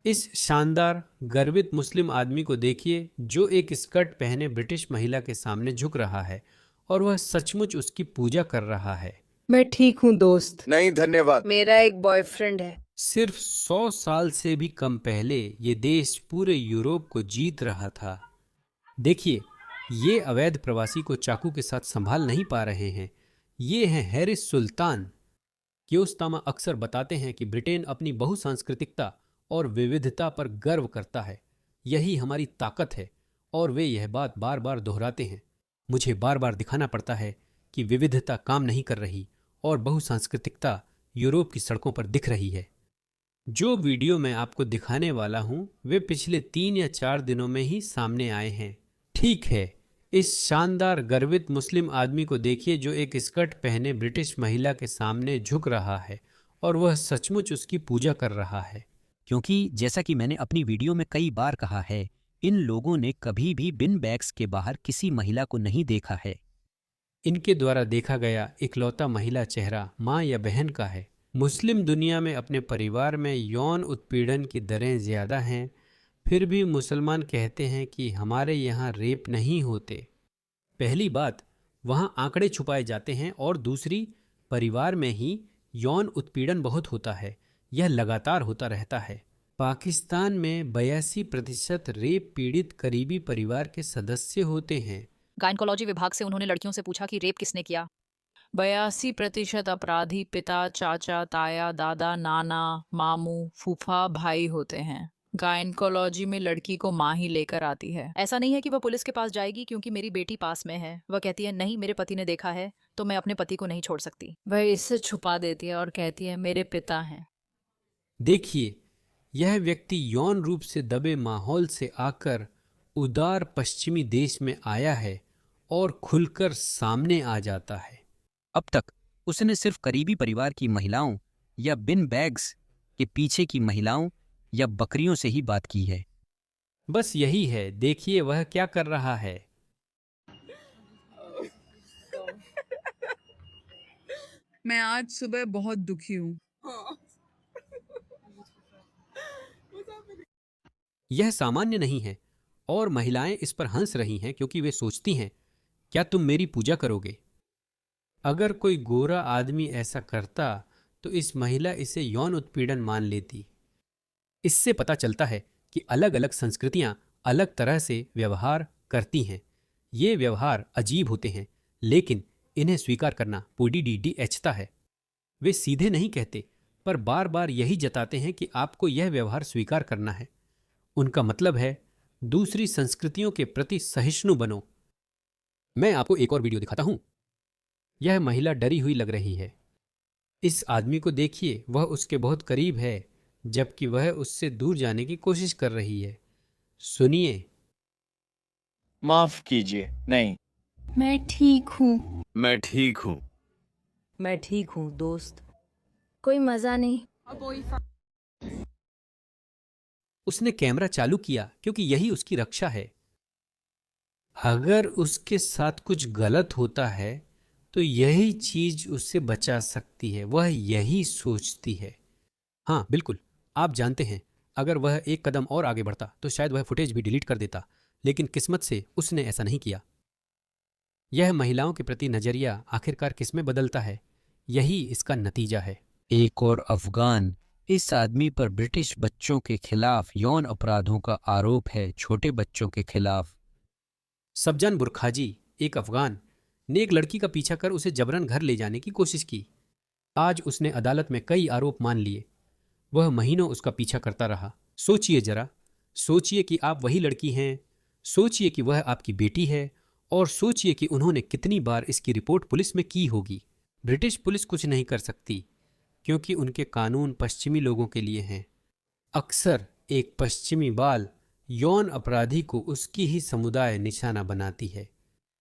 इस शानदार गर्वित मुस्लिम आदमी को देखिए जो एक स्कर्ट पहने ब्रिटिश महिला के सामने झुक रहा है और वह सचमुच उसकी पूजा कर रहा है। मैं ठीक हूँ दोस्त। नहीं धन्यवाद। मेरा एक बॉयफ्रेंड है। सिर्फ 100 साल से भी कम पहले ये देश पूरे यूरोप को जीत रहा था। देखिए, ये अवैध प्रवासी को चाकू के साथ संभाल नहीं पा रहे हैं। ये हैं हैरिस सुल्तान। कियोस्तामा अक्सर बताते हैं कि ब्रिटेन अपनी बहुसांस्कृतिकता और विविधता पर गर्व करता है। यही हमारी ताकत है और वे यह बात बार बार दोहराते हैं। मुझे बार बार दिखाना पड़ता है कि विविधता काम नहीं कर रही और बहुसांस्कृतिकता यूरोप की सड़कों पर दिख रही है। जो वीडियो मैं आपको दिखाने वाला हूं वे पिछले 3 या 4 दिनों में ही सामने आए हैं। ठीक है, इस शानदार गर्वित मुस्लिम आदमी को देखिए जो एक स्कर्ट पहने ब्रिटिश महिला के सामने झुक रहा है और वह सचमुच उसकी पूजा कर रहा है। क्योंकि जैसा कि मैंने अपनी वीडियो में कई बार कहा है, इन लोगों ने कभी भी बिन बैग्स के बाहर किसी महिला को नहीं देखा है। इनके द्वारा देखा गया इकलौता महिला चेहरा माँ या बहन का है। मुस्लिम दुनिया में अपने परिवार में यौन उत्पीड़न की दरें ज़्यादा हैं, फिर भी मुसलमान कहते हैं कि हमारे यहाँ रेप नहीं होते। पहली बात, वहाँ आंकड़े छुपाए जाते हैं और दूसरी, परिवार में ही यौन उत्पीड़न बहुत होता है। यह लगातार होता रहता है। पाकिस्तान में 82% रेप पीड़ित करीबी परिवार के सदस्य होते हैं। गायनकोलॉजी विभाग से उन्होंने लड़कियों से पूछा कि रेप किसने किया। 82% अपराधी पिता, चाचा, ताया, दादा, नाना, मामू, फूफा, भाई होते हैं। गायनकोलॉजी में लड़की को माँ ही लेकर आती है। ऐसा नहीं है कि वह पुलिस के पास जाएगी क्योंकि मेरी बेटी पास में है। वह कहती है नहीं, मेरे पति ने देखा है तो मैं अपने पति को नहीं छोड़ सकती। वह इससे छुपा देती है और कहती है मेरे पिता हैं। देखिए, यह व्यक्ति यौन रूप से दबे माहौल से आकर उदार पश्चिमी देश में आया है और खुलकर सामने आ जाता है। अब तक उसने सिर्फ करीबी परिवार की महिलाओं या बिन बैग्स के पीछे की महिलाओं या बकरियों से ही बात की है। बस यही है। देखिए वह क्या कर रहा है। मैं आज सुबह बहुत दुखी हूँ। यह सामान्य नहीं है और महिलाएं इस पर हंस रही हैं क्योंकि वे सोचती हैं, क्या तुम मेरी पूजा करोगे? अगर कोई गोरा आदमी ऐसा करता तो इस महिला इसे यौन उत्पीड़न मान लेती। इससे पता चलता है कि अलग अलग संस्कृतियां अलग तरह से व्यवहार करती हैं। ये व्यवहार अजीब होते हैं, लेकिन इन्हें स्वीकार करना पूडीडीडीएचता है। वे सीधे नहीं कहते, पर बार बार यही जताते हैं कि आपको यह व्यवहार स्वीकार करना है। उनका मतलब है दूसरी संस्कृतियों के प्रति सहिष्णु बनो। मैं आपको एक और वीडियो दिखाता हूं। यह महिला डरी हुई लग रही है। इस आदमी को देखिए, वह उसके बहुत करीब है जबकि वह उससे दूर जाने की कोशिश कर रही है। सुनिए। माफ कीजिए, नहीं। मैं ठीक हूँ। मैं ठीक हूँ। मैं ठीक हूँ दोस्त। कोई मजा नहीं। उसने कैमरा चालू किया क्योंकि यही उसकी रक्षा है। अगर उसके साथ कुछ गलत होता है तो यही चीज उससे बचा सकती है। वह यही सोचती है। हाँ बिल्कुल, आप जानते हैं, अगर वह एक कदम और आगे बढ़ता तो शायद वह फुटेज भी डिलीट कर देता, लेकिन किस्मत से उसने ऐसा नहीं किया। यह महिलाओं के प्रति नजरिया आखिरकार किसमें बदलता है, यही इसका नतीजा है। एक और अफगान। इस आदमी पर ब्रिटिश बच्चों के खिलाफ यौन अपराधों का आरोप है, छोटे बच्चों के खिलाफ। सबजान बुरखाजी, एक अफगान, ने एक लड़की का पीछा कर उसे जबरन घर ले जाने की कोशिश की। आज उसने अदालत में कई आरोप मान लिए। वह महीनों उसका पीछा करता रहा। सोचिए जरा, सोचिए कि आप वही लड़की हैं, सोचिए कि वह आपकी बेटी है, और सोचिए कि उन्होंने कितनी बार इसकी रिपोर्ट पुलिस में की होगी। ब्रिटिश पुलिस कुछ नहीं कर सकती क्योंकि उनके कानून पश्चिमी लोगों के लिए हैं। अक्सर एक पश्चिमी बाल यौन अपराधी को उसकी ही समुदाय निशाना बनाती है।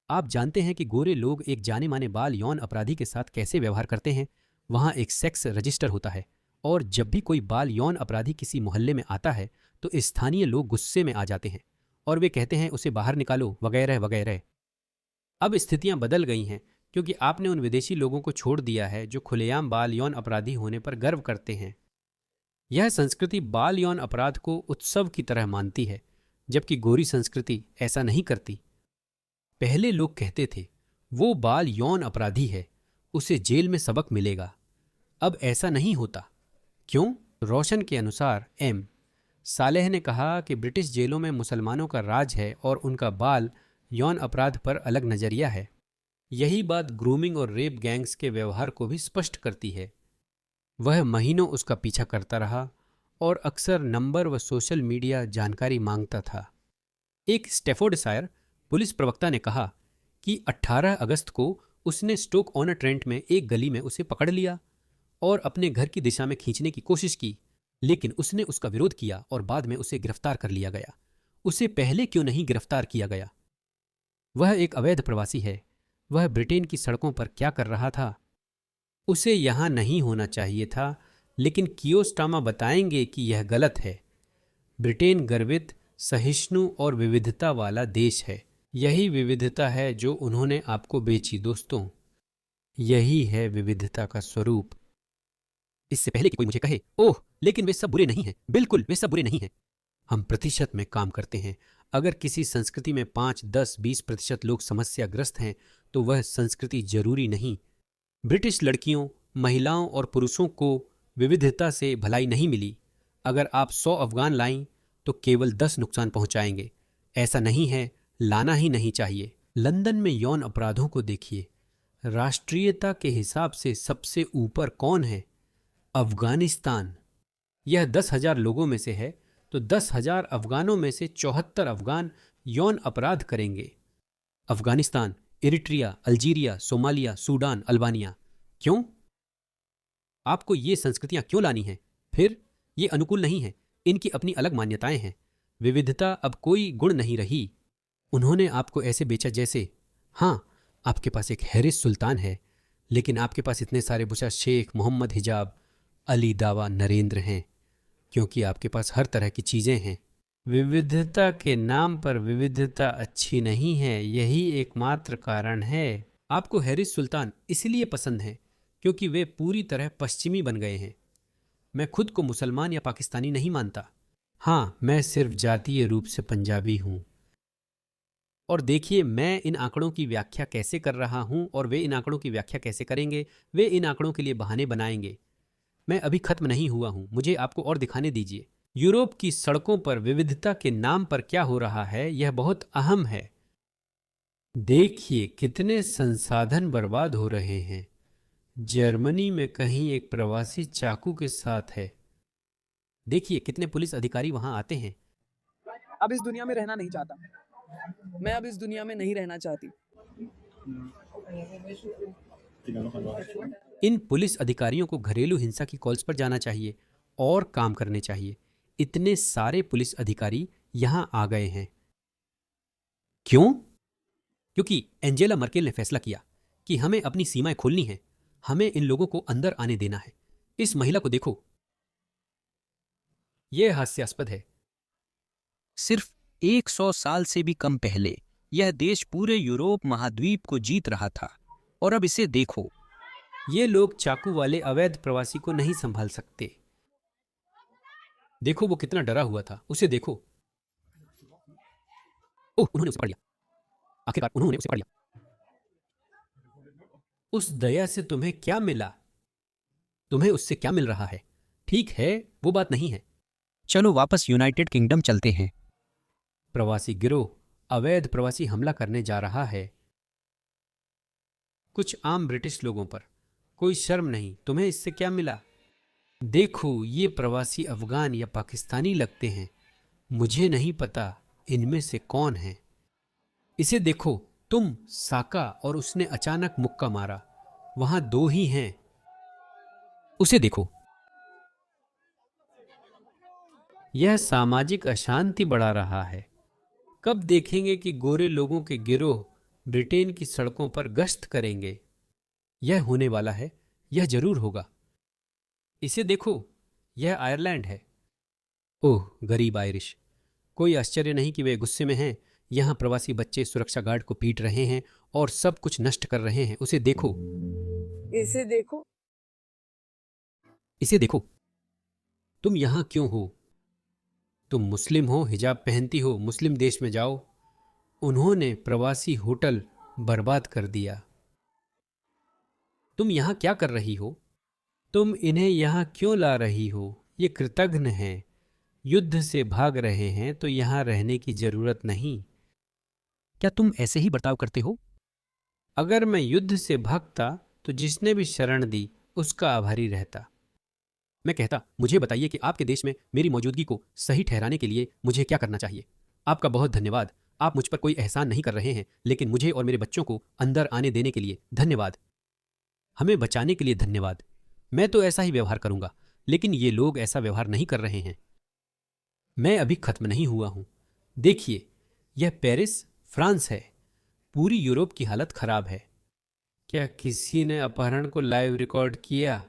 आप जानते हैं कि गोरे लोग एक जाने माने बाल यौन अपराधी के साथ कैसे व्यवहार करते हैं। वहाँ एक सेक्स रजिस्टर होता है और जब भी कोई बाल यौन अपराधी किसी मोहल्ले में आता है तो स्थानीय लोग गुस्से में आ जाते हैं और वे कहते हैं उसे बाहर निकालो वगैरह वगैरह। अब स्थितियां बदल गई हैं क्योंकि आपने उन विदेशी लोगों को छोड़ दिया है जो खुलेआम बाल यौन अपराधी होने पर गर्व करते हैं। यह संस्कृति बाल यौन अपराध को उत्सव की तरह मानती है, जबकि गोरी संस्कृति ऐसा नहीं करती। पहले लोग कहते थे वो बाल यौन अपराधी है, उसे जेल में सबक मिलेगा। अब ऐसा नहीं होता। क्यों? रोशन के अनुसार एम सालेह ने कहा कि ब्रिटिश जेलों में मुसलमानों का राज है और उनका बाल यौन अपराध पर अलग नजरिया है। यही बात ग्रूमिंग और रेप गैंग्स के व्यवहार को भी स्पष्ट करती है। वह महीनों उसका पीछा करता रहा और अक्सर नंबर व सोशल मीडिया जानकारी मांगता था। एक स्टैफोर्डशायर पुलिस प्रवक्ता ने कहा कि 18 अगस्त को उसने स्टोक ऑन ट्रेंट में एक गली में उसे पकड़ लिया और अपने घर की दिशा में खींचने की कोशिश की, लेकिन उसने उसका विरोध किया और बाद में उसे गिरफ्तार कर लिया गया। उसे पहले क्यों नहीं गिरफ्तार किया गया? वह एक अवैध प्रवासी है। वह ब्रिटेन की सड़कों पर क्या कर रहा था? उसे यहां नहीं होना चाहिए था, लेकिन कियोस्टामा बताएंगे कि यह गलत है। ब्रिटेन गर्वित, सहिष्णु और विविधता वाला देश है। यही विविधता है जो उन्होंने आपको बेची दोस्तों। यही है विविधता का स्वरूप। इससे पहले कि कोई मुझे कहे, ओह लेकिन वे सब बुरे नहीं हैं, बिल्कुल वे सब बुरे नहीं हैं। हम प्रतिशत में काम करते हैं। अगर किसी संस्कृति में 5, 10, 20% लोग समस्याग्रस्त हैं तो वह संस्कृति जरूरी नहीं। ब्रिटिश लड़कियों, महिलाओं और पुरुषों को विविधता से भलाई नहीं मिली। अगर आप 100 अफगान लाएं तो केवल 10 नुकसान पहुंचाएंगे। ऐसा नहीं है, लाना ही नहीं चाहिए। लंदन में यौन अपराधों को देखिए। राष्ट्रीयता के हिसाब से सबसे ऊपर कौन है? अफगानिस्तान। यह 10,000 लोगों में से है तो 10,000 अफगानों में से 74 अफगान यौन अपराध करेंगे। Afghanistan, Eritrea, Algeria, Somalia, Sudan, Albania. क्यों? आपको ये संस्कृतियां क्यों लानी हैं? फिर ये अनुकूल नहीं है। इनकी अपनी अलग मान्यताएं हैं। विविधता अब कोई गुण नहीं रही। उन्होंने आपको ऐसे बेचा जैसे, हाँ आपके पास एक हैरिस सुल्तान है, लेकिन आपके पास इतने सारे बुशा शेख, मोहम्मद हिजाब, अली दावा, नरेंद्र हैं, क्योंकि आपके पास हर तरह की चीजें हैं। विविधता के नाम पर विविधता अच्छी नहीं है, यही एकमात्र कारण है। आपको हैरिस सुल्तान इसलिए पसंद है क्योंकि वे पूरी तरह पश्चिमी बन गए हैं। मैं खुद को मुसलमान या पाकिस्तानी नहीं मानता। हाँ, मैं सिर्फ जातीय रूप से पंजाबी हूं। और देखिए मैं इन आंकड़ों की व्याख्या कैसे कर रहा हूं और वे इन आंकड़ों की व्याख्या कैसे करेंगे। वे इन आंकड़ों के लिए बहाने बनाएंगे। मैं अभी खत्म नहीं हुआ हूं, मुझे आपको और दिखाने दीजिए। यूरोप की सड़कों पर विविधता के नाम पर क्या हो रहा है, यह बहुत अहम है। देखिए कितने संसाधन बर्बाद हो रहे हैं। जर्मनी में कहीं एक प्रवासी चाकू के साथ है। देखिए कितने पुलिस अधिकारी वहां आते हैं। अब इस दुनिया में रहना नहीं चाहता। मैं अब इस दुनिया में नहीं रहना चाहती। इन पुलिस अधिकारियों को घरेलू हिंसा की कॉल्स पर जाना चाहिए और काम करने चाहिए। इतने सारे पुलिस अधिकारी यहां आ गए हैं। क्यों? क्योंकि एंजेला मर्केल ने फैसला किया कि हमें अपनी सीमाएं खोलनी हैं। हमें इन लोगों को अंदर आने देना है। इस महिला को देखो, यह हास्यास्पद है। सिर्फ 100 साल से भी कम पहले यह देश पूरे यूरोप महाद्वीप को जीत रहा था, और अब इसे देखो। ये लोग चाकू वाले अवैध प्रवासी को नहीं संभाल सकते। देखो वो कितना डरा हुआ था, उसे देखो। ओह, उन्होंने उसे पकड़ लिया। आखिरकार उन्होंने उसे पकड़ लिया। उस दया से तुम्हें क्या मिला? तुम्हें उससे क्या मिल रहा है? ठीक है, वो बात नहीं है। चलो वापस यूनाइटेड किंगडम चलते हैं। प्रवासी गिरोह अवैध प्रवासी हमला करने जा रहा है। कुछ आम ब्रिटिश लोगों पर। कोई शर्म नहीं। तुम्हें इससे क्या मिला? देखो ये प्रवासी अफगान या पाकिस्तानी लगते हैं। मुझे नहीं पता इनमें से कौन है। इसे देखो, तुम, साका और उसने अचानक मुक्का मारा। वहां 2 ही हैं। उसे देखो। यह सामाजिक अशांति बढ़ा रहा है। कब देखेंगे कि गोरे लोगों के गिरोह ब्रिटेन की सड़कों पर गश्त करेंगे? यह होने वाला है, यह जरूर होगा। इसे देखो, यह आयरलैंड है। ओह, गरीब आयरिश। कोई आश्चर्य नहीं कि वे गुस्से में हैं। यहां प्रवासी बच्चे सुरक्षा गार्ड को पीट रहे हैं और सब कुछ नष्ट कर रहे हैं। उसे देखो। इसे देखो। इसे देखो। तुम यहाँ क्यों हो? तुम मुस्लिम हो, हिजाब पहनती हो, मुस्लिम देश में जाओ। उन्होंने प्रवासी होटल बर्बाद कर दिया। तुम यहाँ क्या कर रही हो? तुम इन्हें यहाँ क्यों ला रही हो? ये कृतघ्न हैं, युद्ध से भाग रहे हैं, तो यहाँ रहने की जरूरत नहीं। क्या तुम ऐसे ही बर्ताव करते हो? अगर मैं युद्ध से भागता तो जिसने भी शरण दी उसका आभारी रहता। मैं कहता, मुझे बताइए कि आपके देश में मेरी मौजूदगी को सही ठहराने के लिए मुझे क्या करना चाहिए। आपका बहुत धन्यवाद, आप मुझ पर कोई एहसान नहीं कर रहे हैं, लेकिन मुझे और मेरे बच्चों को अंदर आने देने के लिए धन्यवाद। हमें बचाने के लिए धन्यवाद। मैं तो ऐसा ही व्यवहार करूंगा, लेकिन ये लोग ऐसा व्यवहार नहीं कर रहे हैं। मैं अभी खत्म नहीं हुआ हूं। देखिए, यह पेरिस, फ्रांस है। पूरी यूरोप की हालत खराब है। क्या किसी ने अपहरण को लाइव रिकॉर्ड किया?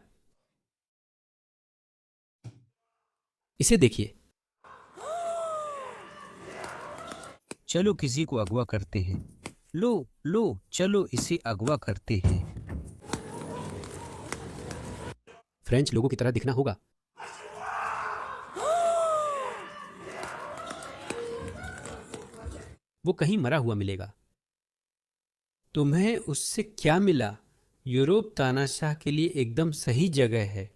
इसे देखिए। चलो किसी को अगवा करते हैं। लो लो, चलो इसे अगवा करते हैं। फ्रेंच लोगों की तरह दिखना होगा। वो कहीं मरा हुआ मिलेगा। तुम्हें उससे क्या मिला? यूरोप तानाशाह के लिए एकदम सही जगह है।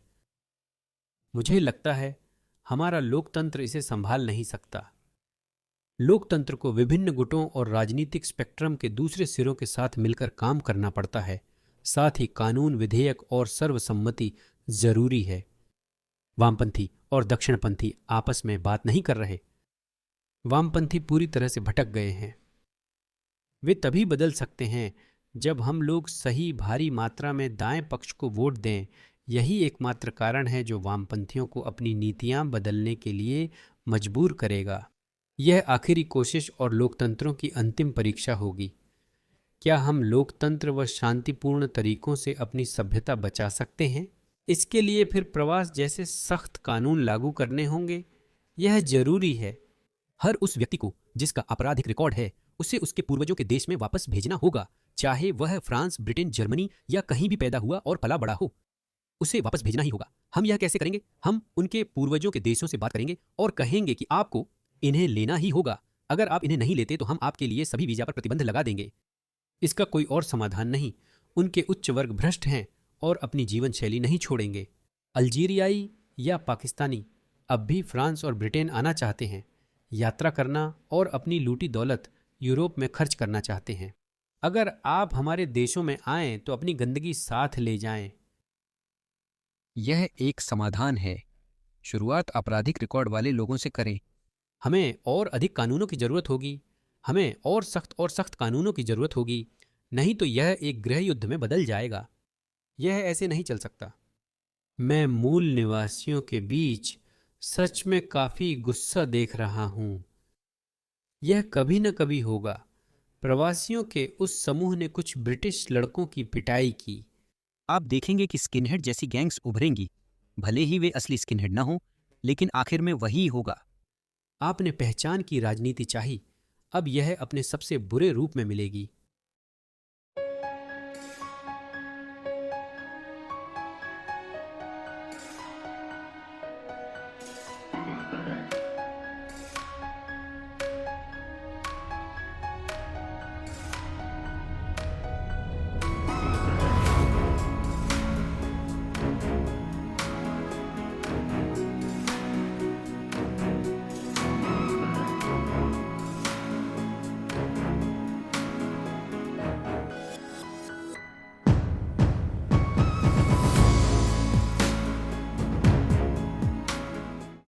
मुझे लगता है हमारा लोकतंत्र इसे संभाल नहीं सकता। लोकतंत्र को विभिन्न गुटों और राजनीतिक स्पेक्ट्रम के दूसरे सिरों के साथ मिलकर काम करना पड़ता है। साथ ही कानून, विधेयक और सर्वसम्मति जरूरी है। वामपंथी और दक्षिणपंथी आपस में बात नहीं कर रहे। वामपंथी पूरी तरह से भटक गए हैं। वे तभी बदल सकते हैं जब हम लोग सही भारी मात्रा में दाएं पक्ष को वोट दें। यही एकमात्र कारण है जो वामपंथियों को अपनी नीतियां बदलने के लिए मजबूर करेगा। यह आखिरी कोशिश और लोकतंत्रों की अंतिम परीक्षा होगी। क्या हम लोकतंत्र व शांतिपूर्ण तरीकों से अपनी सभ्यता बचा सकते हैं? इसके लिए फिर प्रवास जैसे सख्त कानून लागू करने होंगे। यह जरूरी है। हर उस व्यक्ति को जिसका आपराधिक रिकॉर्ड है, उसे उसके पूर्वजों के देश में वापस भेजना होगा, चाहे वह फ्रांस, ब्रिटेन, जर्मनी या कहीं भी पैदा हुआ और पला बड़ा हो। उसे वापस भेजना ही होगा। हम यह कैसे करेंगे? हम उनके पूर्वजों के देशों से बात करेंगे और कहेंगे कि आपको इन्हें लेना ही होगा। अगर आप इन्हें नहीं लेते तो हम आपके लिए सभी वीजा पर प्रतिबंध लगा देंगे। इसका कोई और समाधान नहीं। उनके उच्च वर्ग भ्रष्ट हैं और अपनी जीवन शैली नहीं छोड़ेंगे। अल्जीरियाई या पाकिस्तानी अब भी फ्रांस और ब्रिटेन आना चाहते हैं, यात्रा करना और अपनी लूटी दौलत यूरोप में खर्च करना चाहते हैं। अगर आप हमारे देशों में आएं तो अपनी गंदगी साथ ले जाएं। यह एक समाधान है। शुरुआत आपराधिक रिकॉर्ड वाले लोगों से करें। हमें और अधिक कानूनों की जरूरत होगी। हमें और सख्त कानूनों की जरूरत होगी। नहीं तो यह एक गृह युद्ध में बदल जाएगा। यह ऐसे नहीं चल सकता। मैं मूल निवासियों के बीच सच में काफी गुस्सा देख रहा हूं। यह कभी न कभी होगा। प्रवासियों के उस समूह ने कुछ ब्रिटिश लड़कों की पिटाई की। आप देखेंगे कि स्किनहेड जैसी गैंग्स उभरेंगी। भले ही वे असली स्किनहेड ना हो, लेकिन आखिर में वही होगा। आपने पहचान की राजनीति चाही, अब यह अपने सबसे बुरे रूप में मिलेगी।